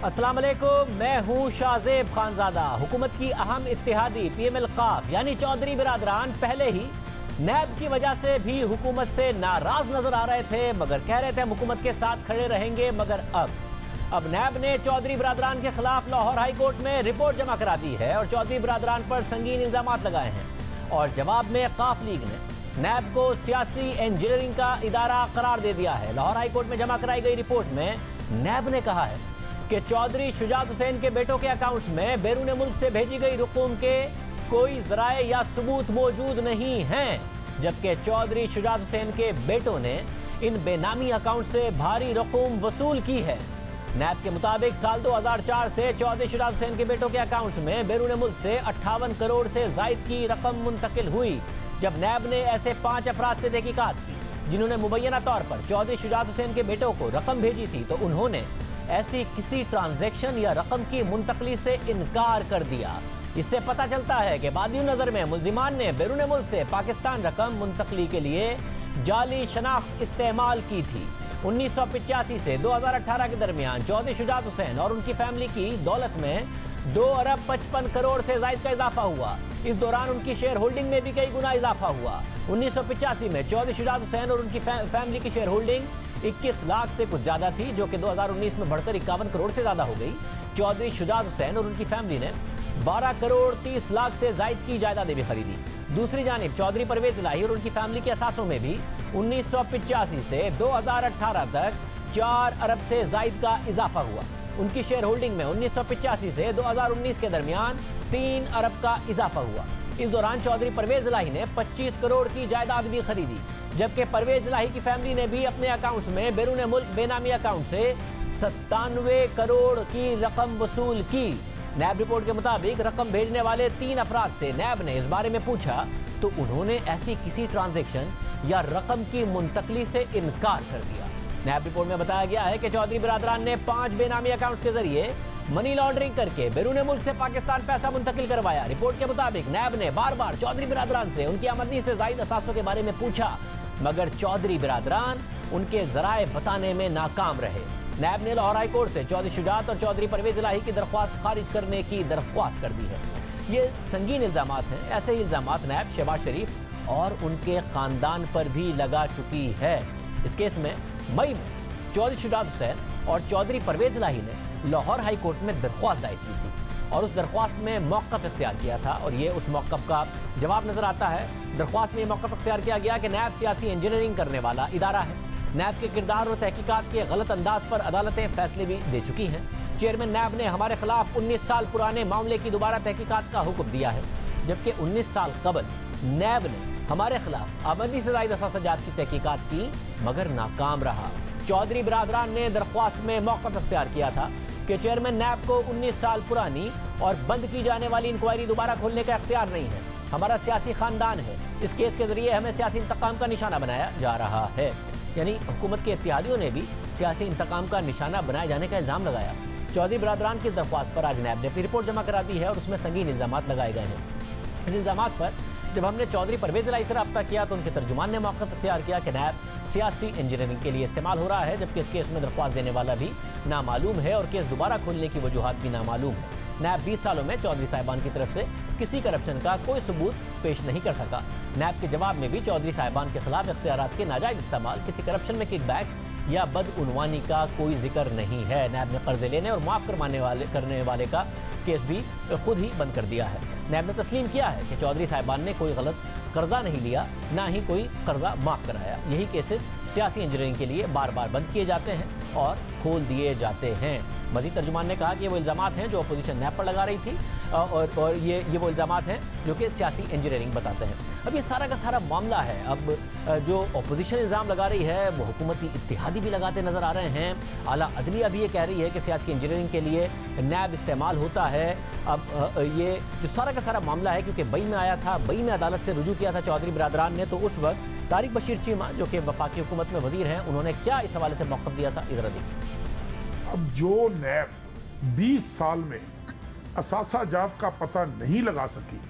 अस्सलाम वालेकुम, मैं हूँ शाहजेब खानजादा। हुकूमत की अहम इत्तेहादी पीएमएल काफ यानी चौधरी बिरादरान पहले ही नैब की वजह से भी हुकूमत से नाराज नजर आ रहे थे, मगर कह रहे थे हम हुकूमत के साथ खड़े रहेंगे। मगर अब नैब ने चौधरी बिरादरान के खिलाफ लाहौर हाई कोर्ट में रिपोर्ट जमा करा दी है और चौधरी बिरादरान पर संगीन इल्जाम लगाए हैं। और जवाब में काफ लीग ने नैब को सियासी इंजीनियरिंग का इदारा करार दे दिया है। लाहौर हाई कोर्ट में जमा कराई गई रिपोर्ट में नैब ने कहा है कि चौधरी शुजात हुसैन के बेटों के अकाउंट्स में बैरून मुल्क से भेजी गई रकूम के कोई ज़राए या सबूत मौजूद नहीं हैं, जबकि चौधरी शुजात हुसैन के बेटों ने इन बेनामी अकाउंट से भारी रकूम वसूल की है। नैब के मुताबिक साल 2004 से चौधरी शुजात हुसैन के बेटों के अकाउंट्स में बैरून मुल्क से 58 करोड़ से जायद की रकम मुंतकिल हुई। जब नैब ने ऐसे 5 अफराद से तहकीकात की जिन्होंने मुबैना तौर पर चौधरी शुजात हुसैन के बेटों को रकम भेजी थी, तो उन्होंने ऐसी किसी ट्रांजैक्शन या रकम की मुंतकली से इनकार कर दिया। इससे पता चलता है कि बादी नजर में मुल्जिमान ने बैरून मुल्क से पाकिस्तान रकम मुंतकली के लिए जाली शनाख्त इस्तेमाल की थी। 1985 से 2018 के दरमियान चौधरी शुजात हुसैन और उनकी फैमिली की दौलत में 2 अरब 55 करोड़ से जायद का इजाफा हुआ। इस दौरान उनकी शेयर होल्डिंग में भी कई गुना इजाफा हुआ। 1985 में चौधरी शुजात हुसैन और उनकी फैमिली की शेयर होल्डिंग 21 लाख से कुछ ज्यादा थी, जो कि 2019 में बढ़कर 51 करोड़ से ज्यादा हो गई। चौधरी शुजात हुसैन और उनकी फैमिली ने 12 करोड़ 30 लाख से जायद की जायदादें भी खरीदी। दूसरी जानिब चौधरी परवेज इलाही और उनकी फैमिली के असासों में भी 1985 से 2018 तक 4 अरब से जायद का इजाफा हुआ। उनकी शेयर होल्डिंग में 1985 से 2019 के दरमियान 3 अरब का इजाफा हुआ। इस दौरान चौधरी परवेज इलाही ने 25 करोड़ की जायदाद भी खरीदी, जबकि परवेज इलाही की फैमिली ने भी अपने अकाउंट्स में बैरून मुल्क बेनामी अकाउंट से 97 करोड़ की रकम वसूल की। नैब रिपोर्ट के मुताबिक रकम भेजने वाले 3 अफराद से नैब ने इस बारे में पूछा तो उन्होंने ऐसी किसी ट्रांजैक्शन या रकम की मुंतकली से इनकार कर दिया। नैब रिपोर्ट में बताया गया है कि चौधरी बिरादरान ने 5 बेनामी अकाउंट्स के जरिए मनी लॉन्ड्रिंग करके बैरून मुल्क से पाकिस्तान पैसा मुंतकिल करवाया। रिपोर्ट के मुताबिक नैब ने बार बार चौधरी बिरादरान से उनकी आमदनी से जायद असासों के बारे में पूछा, मगर चौधरी बिरादरान उनके जराए बताने में नाकाम रहे। नैब ने लाहौर हाई कोर्ट से चौधरी शुजात और चौधरी परवेज इलाही की दरख्वास्त खारिज करने की दरख्वास्त कर दी है। ये संगीन इल्जामात हैं। ऐसे ही इल्जामात नैब शहबाज शरीफ और उनके खानदान पर भी लगा चुकी है। इस केस में मई में चौधरी शुजात हुसैन और चौधरी परवेज इलाही ने लाहौर हाई कोर्ट में दरख्वास्त दायर की थी और उस दरख्वास्त में मौक़िफ़ इख्तियार किया था और ये उस मौक़िफ़ का जवाब नजर आता है। दरख्वास्त में ये मौक़िफ़ इख्तियार किया गया कि नैब सियासी इंजीनियरिंग करने वाला इदारा है। नैब के किरदार और तहकीकात के गलत अंदाज पर अदालतें फैसले भी दे चुकी हैं। चेयरमैन नैब ने हमारे खिलाफ 19 साल पुराने मामले की दोबारा तहकीकात का हुक्म दिया है, जबकि 19 साल कबल नैब ने हमारे खिलाफ आमदनी से जायद असासाजात की तहकीकात की, मगर नाकाम रहा। चौधरी बिरादरान ने दरख्वास्त में मौक़िफ़ इख्तियार किया था कि चेयरमैन नैब को 19 साल पुरानी और बंद की जाने वाली इंक्वायरी दोबारा खोलने का इख्तियार नहीं है। हमारा सियासी खानदान है, इस केस के जरिए हमें सियासी इंतकाम का निशाना बनाया जा रहा है। यानी हुकूमत के इत्तेहादियों ने भी सियासी इंतकाम का निशाना बनाए जाने का इल्ज़ाम लगाया। चौधरी बिरादरान की दरख्वास्त पर आज नैब ने अपनी रिपोर्ट जमा करा दी है और उसमें संगीन इल्ज़ाम लगाए गए हैं। इन इल्ज़ाम पर जब हमने चौधरी परवेज इलाही से रब्ता किया तो उनके तर्जुमान ने मौक़िफ़ इख्तियार किया कि नैब सियासी इंजीनियरिंग के लिए इस्तेमाल हो रहा है, जबकि इस केस में दरख्वास्त देने वाला भी नामालूम है और केस दोबारा खोलने की वजूहात भी नामालूम है। नैब 20 सालों में चौधरी साहिबान की तरफ से किसी करप्शन का कोई सबूत पेश नहीं कर सका। नैब के जवाब में भी चौधरी साहिबान के खिलाफ इख्तियारात के नाजायज़ इस्तेमाल, किसी करप्शन में किकबैक्स या बदउनवानी का कोई जिक्र नहीं है। नैब ने कर्जे लेने और माफ़ करने वाले का केस भी खुद ही बंद कर दिया है। नैब ने तस्लीम किया है कि चौधरी साहिबान ने कोई गलत कर्जा नहीं लिया, ना ही कोई कर्जा माफ़ कराया। यही केसेस सियासी इंजीनियरिंग के लिए बार बार बंद किए जाते हैं और खोल दिए जाते हैं। मजीद तर्जुमान ने कहा कि ये वो इल्ज़ामात हैं जो अपोजिशन नैब पर लगा रही थी और ये वो इल्ज़ामात हैं जो कि सियासी इंजीनियरिंग बताते हैं। अब ये सारा का सारा मामला है। अब जो अपोजिशन इल्ज़ाम लगा रही है वो हुकूमती इत्तेहादी भी लगाते नज़र आ रहे हैं। आला अदलिया भी ये कह रही है कि सियासी इंजीनियरिंग के लिए नैब इस्तेमाल होता है। अब ये जो सारा का सारा मामला है, क्योंकि बई में आया था, बई में अदालत से रुजू किया था चौधरी बिरादरान ने, तो उस वक्त तारिक बशीर चीमा जो कि वफाकी हुकूमत में वजीर हैं, उन्होंने क्या इस हवाले से मौक़िफ़ दिया था, इधर देखिए। अब जो नैब 20 साल में असासाजात का पता नहीं लगा सकी,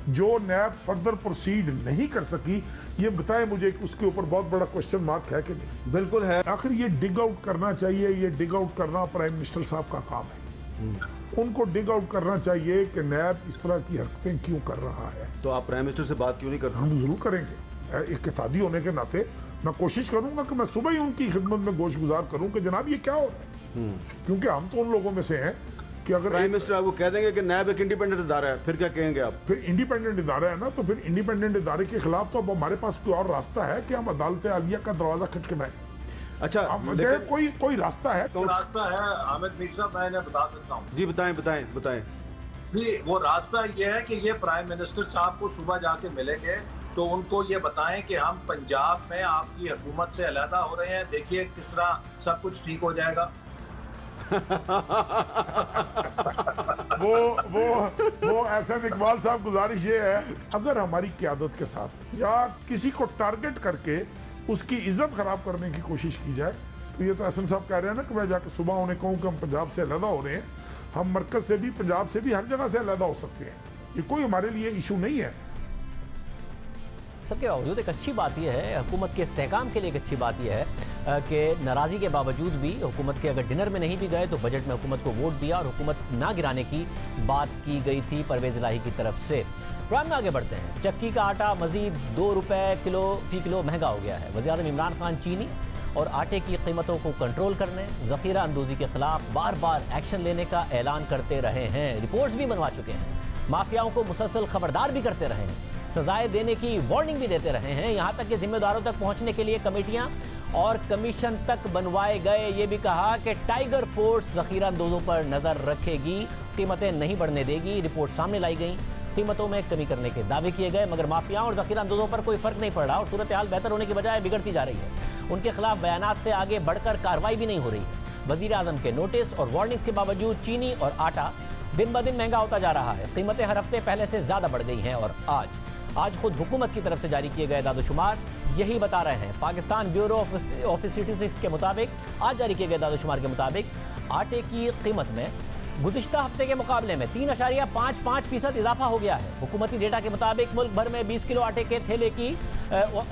जो नैब फर्दर प्रोसीड नहीं कर सकी, ये बताएं मुझे कि उसके ऊपर बहुत बड़ा क्वेश्चन मार्क है कि नहीं? बिल्कुल है। आखिर ये डिग आउट करना चाहिए, ये डिग आउट करना प्राइम मिनिस्टर साहब का काम है। उनको डिग आउट करना चाहिए कि नैब इस तरह की हरकतें क्यों कर रहा है। तो आप प्राइम मिनिस्टर से बात क्यों नहीं करते? हम जरूर करेंगे, एक इत्तेहादी होने के नाते मैं कोशिश करूंगा कि मैं सुबह ही उनकी खिदमत में गोश गुजार करूं कि जनाब ये क्या हो रहा है, क्योंकि हम तो उन लोगों में से हैं कि अगर प्राइम मिनिस्टर आपको कह देंगे कि नैब एक इंडिपेंडेंट इदारा है, फिर क्या कहेंगे आप? फिर इंडिपेंडेंट इदारा है ना, तो फिर इंडिपेंडेंट इदारे के खिलाफ तो अब हमारे पास कोई और रास्ता है कि हम अदालत आलिया का दरवाजा खटखटाएं। अच्छा, लेकिन कोई रास्ता है तो रास्ता है हामिद मीर साहब, मैं बता सकता हूँ जी, बताएं। जी, वो रास्ता ये है कि ये प्राइम मिनिस्टर साहब को सुबह जाके मिलेंगे तो उनको ये बताएं कि हम पंजाब में आपकी हुकूमत से अलहदा हो रहे हैं, देखिए किस तरह सब कुछ ठीक हो जाएगा। वो एहसन इकबाल साहब, गुजारिश ये है अगर हमारी क़यादत के साथ या किसी को टारगेट करके उसकी इज्जत खराब करने की कोशिश की जाए, तो ये तो एहसन साहब कह रहे हैं ना कि मैं जाके सुबह उन्हें कहूँ कि हम पंजाब से अलहदा हो रहे हैं, हम मरकज से भी पंजाब से भी हर जगह से अलहदा हो सकते हैं, ये कोई हमारे लिए इशू नहीं है। सबके बावजूद एक अच्छी बात यह है, हुकूमत के इस्तेहकाम के लिए एक अच्छी बात यह है कि नाराज़गी के बावजूद भी हुकूमत के अगर डिनर में नहीं भी गए तो बजट में हुकूमत को वोट दिया और हुकूमत ना गिराने की बात की गई थी परवेज़ इलाही की तरफ से। प्रोग्राम में आगे बढ़ते हैं। चक्की का आटा मजीद 2 रुपए फी किलो महंगा हो गया है। वज़ीर-ए-आज़म इमरान खान चीनी और आटे की कीमतों को कंट्रोल करने, ज़ख़ीरा अंदोज़ी के खिलाफ बार बार एक्शन लेने का ऐलान करते रहे हैं। रिपोर्ट्स भी बनवा चुके हैं, माफियाओं को मुसलसल खबरदार भी करते रहे हैं, सजाएं देने की वार्निंग भी देते रहे हैं। यहाँ तक कि जिम्मेदारों तक पहुँचने के लिए कमेटियाँ और कमीशन तक बनवाए गए। ये भी कहा कि टाइगर फोर्स ज़ख़ीरा अंदोज़ों पर नज़र रखेगी, कीमतें नहीं बढ़ने देगी। रिपोर्ट सामने लाई गई, कीमतों में कमी करने के दावे किए गए, मगर माफियाओं और ज़ख़ीरा अंदोज़ों पर कोई फ़र्क नहीं पड़ रहा और सूरत हाल बेहतर होने की बजाय बिगड़ती जा रही है। उनके खिलाफ बयानात से आगे बढ़कर कार्रवाई भी नहीं हो रही है। वज़ीर-ए-आज़म के नोटिस और वार्निंग्स के बावजूद चीनी और आटा दिन ब दिन महंगा होता जा रहा है। कीमतें हर हफ्ते पहले से ज़्यादा बढ़ गई हैं और आज खुद हुकूमत की तरफ से जारी किए गए दादोशुमार यही बता रहे हैं। पाकिस्तान ब्यूरो ऑफ स्टैटिस्टिक्स के मुताबिक, आज जारी किए गए दादोशुमार के मुताबिक, आटे की कीमत में गुज़िश्ता हफ्ते के मुकाबले में 3.55% इजाफा हो गया है। हुकूमती डेटा के मुताबिक मुल्क भर में 20 किलो आटे के थैले की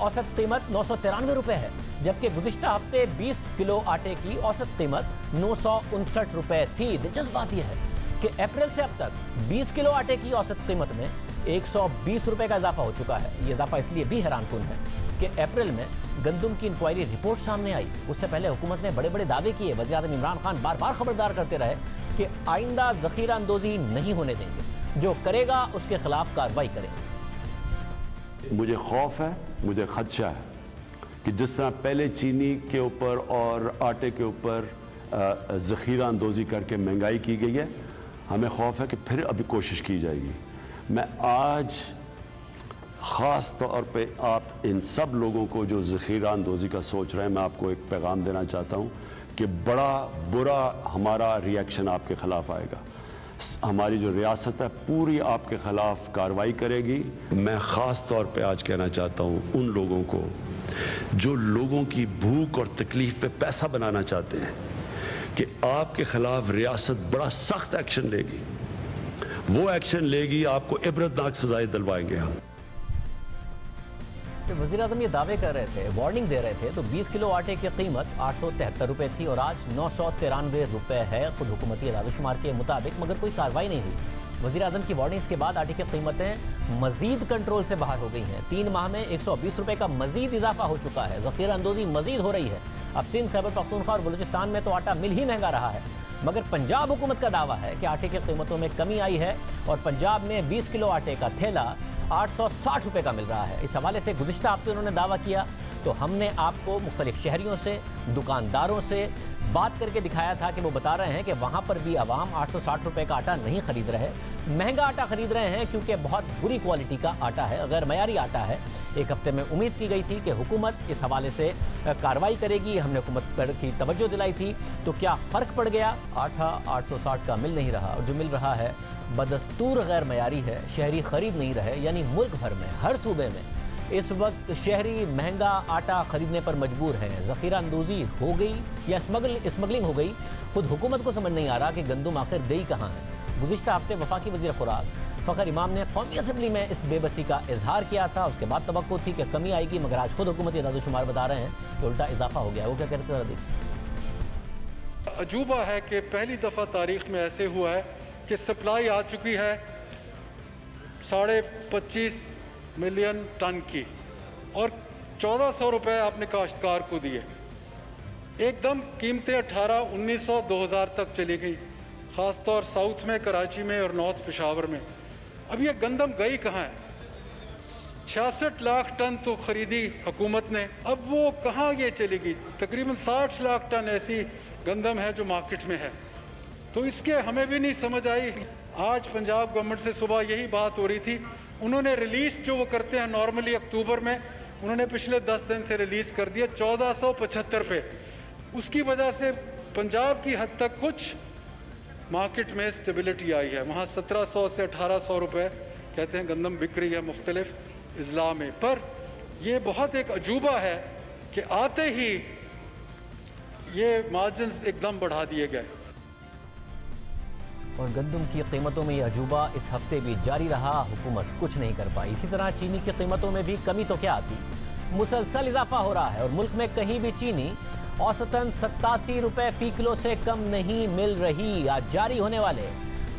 औसत कीमत 993 रुपये है, जबकि गुज़िश्ता हफ्ते 20 किलो आटे की औसत कीमत 959 रुपये थी। दिलचस्प बात यह है कि अप्रैल से अब तक 20 किलो आटे की औसत कीमत में 120 रुपये का इजाफा हो चुका है। ये इजाफा इसलिए भी हैरानकुन है कि अप्रैल में गंदम की इंक्वायरी रिपोर्ट सामने आई, उससे पहले हुकूमत ने बड़े बड़े दावे किए। वज़ीर-ए-आज़म इमरान खान बार बार खबरदार करते रहे कि आइंदा ज़ख़ीरा अंदोज़ी नहीं होने देंगे, जो करेगा उसके खिलाफ कार्रवाई करेंगे। मुझे खौफ है, मुझे खदशा है कि जिस तरह पहले चीनी के ऊपर और आटे के ऊपर ज़ख़ीरा अंदोज़ी करके महंगाई की गई है, हमें खौफ है कि फिर अभी कोशिश की जाएगी। मैं आज ख़ास तौर पे आप इन सब लोगों को जो ज़ख़ीरा अंदोज़ी का सोच रहे हैं, मैं आपको एक पैगाम देना चाहता हूँ कि बड़ा बुरा हमारा रिएक्शन आपके ख़िलाफ़ आएगा। हमारी जो रियासत है पूरी आपके ख़िलाफ़ कार्रवाई करेगी। मैं ख़ास तौर पे आज कहना चाहता हूँ उन लोगों को जो लोगों की भूख और तकलीफ़ पे पैसा बनाना चाहते हैं कि आपके ख़िलाफ़ रियासत बड़ा सख्त एक्शन लेगी। वो एक्शन लेगी, आपको इबरतनाक सजाएं दिलवाएंगे हम। वज़ीर-ए-आज़म ये दावे कर रहे थे, वार्निंग दे रहे थे, तो 20 किलो आटे की कीमत 873 रुपये थी और आज 993 रुपये है खुद हुकूमती दादोशुमार के मुताबिक, मगर कोई कार्रवाई नहीं हुई। वज़ीर-ए-आज़म की वार्निंग्स के बाद आटे की कीमतें मजीद कंट्रोल से बाहर हो गई हैं। 3 माह में 120 रुपये का मजीद इजाफा हो चुका है। ज़ख़ीरा अंदोज़ी मजीद हो रही है। अब सिंध, खैबर पख्तूनख्वा और बलूचिस्तान में तो आटा मिल ही महंगा रहा है, मगर पंजाब हुकूमत का दावा है कि आटे की कीमतों में कमी आई है और पंजाब में 20 किलो आटे का थैला 860 रुपये का मिल रहा है। इस हवाले से गुज़िश्ता हफ्ते उन्होंने दावा किया तो हमने आपको मुख्तलिफ शहरियों से, दुकानदारों से बात करके दिखाया था कि वो बता रहे हैं कि वहाँ पर भी आवाम 860 रुपये का आटा नहीं खरीद रहे, महंगा आटा खरीद रहे हैं क्योंकि बहुत बुरी क्वालिटी का आटा है, गैर मयारी आटा है। एक हफ्ते में उम्मीद की गई थी कि हुकूमत इस हवाले से कार्रवाई करेगी, हमने हुकूमत पर की तवज्जो दिलाई थी, तो क्या फ़र्क पड़ गया? आटा 860 का मिल नहीं रहा और जो मिल रहा है बदस्तूर गैर मयारी है, शहरी खरीद नहीं रहे। यानी मुल्क भर में हर सूबे में इस वक्त शहरी महंगा आटा खरीदने पर मजबूर हैं। ज़ख़ीरा अंदोज़ी हो गई या स्मगलिंग हो गई, खुद हुकूमत को समझ नहीं आ रहा कि गंदम आखिर गई कहाँ है। गुज़िश्ता हफ्ते वफाकी वज़ीर खुराक फ़खर इमाम ने कौमी असम्बली में इस बेबसी का इजहार किया था। उसके बाद तवक्को थी कि कमी आएगी, मगर आज खुद हुकूमती दादोशुमार बता रहे हैं कि उल्टा इजाफा हो गया। वो क्या कहते थे, देखिए। अजूबा है कि पहली दफ़ा तारीख में ऐसे हुआ है कि सप्लाई आ चुकी है 25.5 मिलियन टन की और 1400 रुपये आपने काश्तकार को दिए। एकदम कीमतें 18, 1900, 2000 तक चली गई, ख़ासतौर साउथ में, कराची में और नॉर्थ पेशावर में। अब ये गंदम गई कहाँ है? 66 लाख टन तो खरीदी हुकूमत ने, अब वो कहाँ ये चली गई? तकरीबन 60 लाख टन ऐसी गंदम है जो मार्केट में है। तो इसके हमें भी नहीं समझ आई। आज पंजाब गवर्नमेंट से सुबह यही बात हो रही थी, उन्होंने रिलीज़ जो वो करते हैं नॉर्मली अक्टूबर में, उन्होंने पिछले 10 दिन से रिलीज़ कर दिया 1475 पे। उसकी वजह से पंजाब की हद तक कुछ मार्केट में स्टेबिलिटी आई है। वहाँ 1700 से 1800 रुपये कहते हैं गंदम बिक रही है मुख्तलिफ अजला में। पर यह बहुत एक अजूबा है कि आते ही ये मार्जिन्स एकदम बढ़ा दिए गए। और गंदम की कीमतों में यह अजूबा इस हफ्ते भी जारी रहा, हुकूमत कुछ नहीं कर पाई। इसी तरह चीनी की कीमतों में भी कमी तो क्या आती, मुसलसल इजाफा हो रहा है और मुल्क में कहीं भी चीनी औसतन 87 रुपये फी किलो से कम नहीं मिल रही। आज जारी होने वाले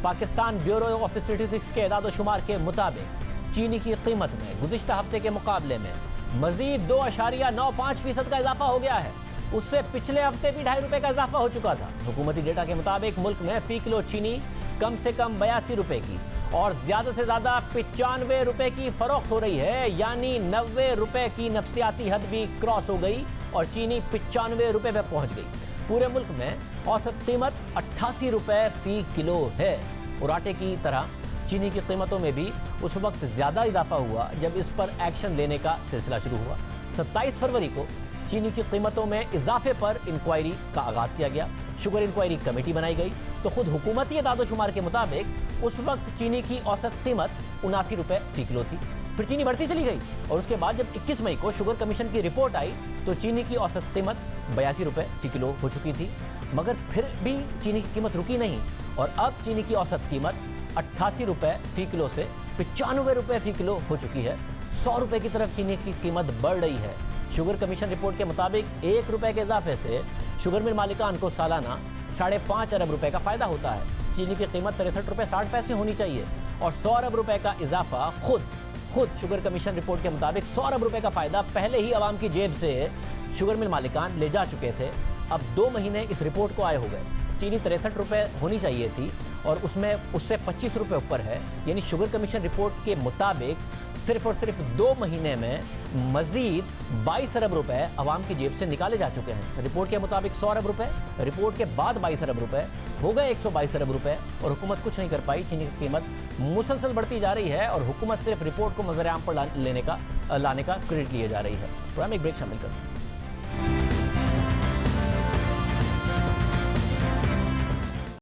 पाकिस्तान ब्यूरो ऑफ स्टेटिस्टिक्स के एदाद-ओ-शुमार के मुताबिक चीनी की कीमत में गुज़िश्ता हफ्ते के मुकाबले में मजीद 2.95% का इजाफा हो गया है। उससे पिछले हफ्ते भी 2.5 रुपये का इजाफा हो चुका था। हुकूमती डेटा के मुताबिक मुल्क में फी किलो चीनी कम से कम 82 रुपये की और ज़्यादा से ज़्यादा 95 रुपये की फ़रोख्त हो रही है, यानी 90 रुपये की नफसियाती हद भी क्रॉस हो गई और चीनी 95 रुपये पर पहुँच गई। पूरे मुल्क में औसत कीमत 88 रुपये फ़ी किलो है। और आटे की तरह चीनी की कीमतों में भी उस वक्त ज़्यादा इजाफा हुआ जब इस पर एक्शन लेने का सिलसिला शुरू हुआ। 27 फरवरी को चीनी की कीमतों में इजाफे पर इंक्वायरी का आगाज़ किया गया। शुगर इंक्वायरी कमेटी बनाई गई तो खुद हुकूमती एदाद-ओ-शुमार के मुताबिक उस वक्त चीनी की औसत कीमत 79 रुपये फी किलो थी। फिर चीनी बढ़ती चली गई और उसके बाद जब 21 मई को शुगर कमीशन की रिपोर्ट आई तो चीनी की औसत कीमत 82 रुपये फी किलो हो चुकी थी। मगर फिर भी चीनी की कीमत रुकी नहीं और अब चीनी की औसत कीमत 88 रुपये फी किलो से 95 रुपये फी किलो हो चुकी है। 100 रुपये की तरफ चीनी की कीमत बढ़ रही है। शुगर कमीशन रिपोर्ट के मुताबिक 1 रुपये के इजाफे से शुगर मिल मालिकान को सालाना 5.5 अरब रुपए का फ़ायदा होता है। चीनी की कीमत 63 रुपये 60 पैसे होनी चाहिए और 100 अरब रुपए का इजाफा खुद शुगर कमीशन रिपोर्ट के मुताबिक 100 अरब रुपए का फ़ायदा पहले ही आवाम की जेब से शुगर मिल मालिकान ले जा चुके थे। अब 2 महीने इस रिपोर्ट को आए हो गए। चीनी 63 रुपये होनी चाहिए थी और उससे 25 रुपये ऊपर है, यानी शुगर कमीशन रिपोर्ट के मुताबिक सिर्फ और सिर्फ 2 महीने में मजीद 22 अरब रुपए आवाम की जेब से निकाले जा चुके हैं। रिपोर्ट के मुताबिक 100 अरब रुपए, रिपोर्ट के बाद 22 अरब रुपए, हो गए 122 अरब रुपए और हुकूमत कुछ नहीं कर पाई। चीनी की कीमत मुसलसल बढ़ती जा रही है और हुकूमत सिर्फ रिपोर्ट को नजर आम पर लाने का क्रेडिट लिए जा रही है। प्रोग्राम एक ब्रेक शामिल करते हैं।